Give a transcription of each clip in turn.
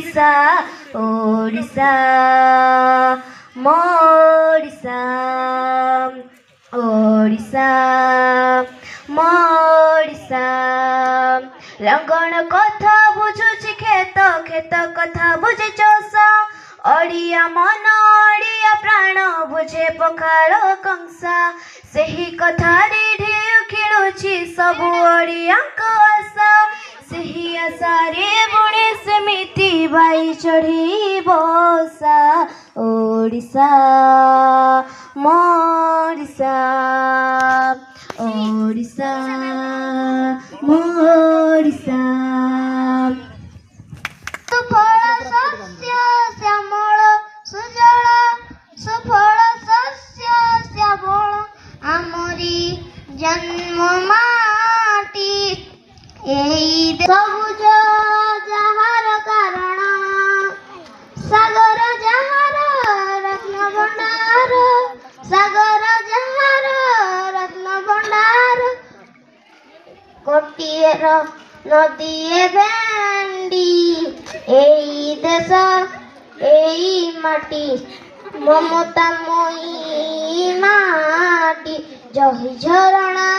ओडिशा ओडिशा मोडिशा ओडिशा मोडिशा लंगण कथा बुझुछि खेत खेत कथा बुझे चोष ओडिया मन ओडिया प्राण बुझे पखाल कंसा सेही कथा ढेउ खेलुछि सबु ओडियाक आशा सेही आशारे बुणे सेमिति बाई चढ़ी बसा ओडिशा मोडिशा ओडिशा मोडिशा सुफल शस्य श्यामल सुजल सुफल शस्य श्यामल आमरी जन्म माटी एई सबुज जाहार कारण सागर जाहार रत्न भंडार सागर जाहार रत्न भंडार कोटिएर नदी भेंडी एई देश एई माटी ममता मोई माटी जही झरणा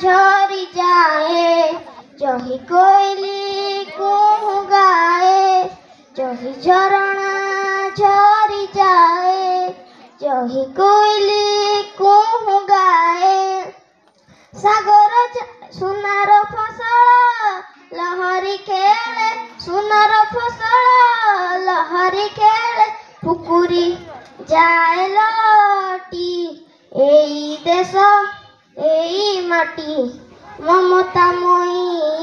झरी जाए जही कोयली कुहू गाए जही झरणा झरी जाए जही कोयली कुहू गाए सागर सुनार फसल लहरी खेले सुनार फसल लहरी खेले पुकुरी जाए लटी एई देश एई माटी ममता मोई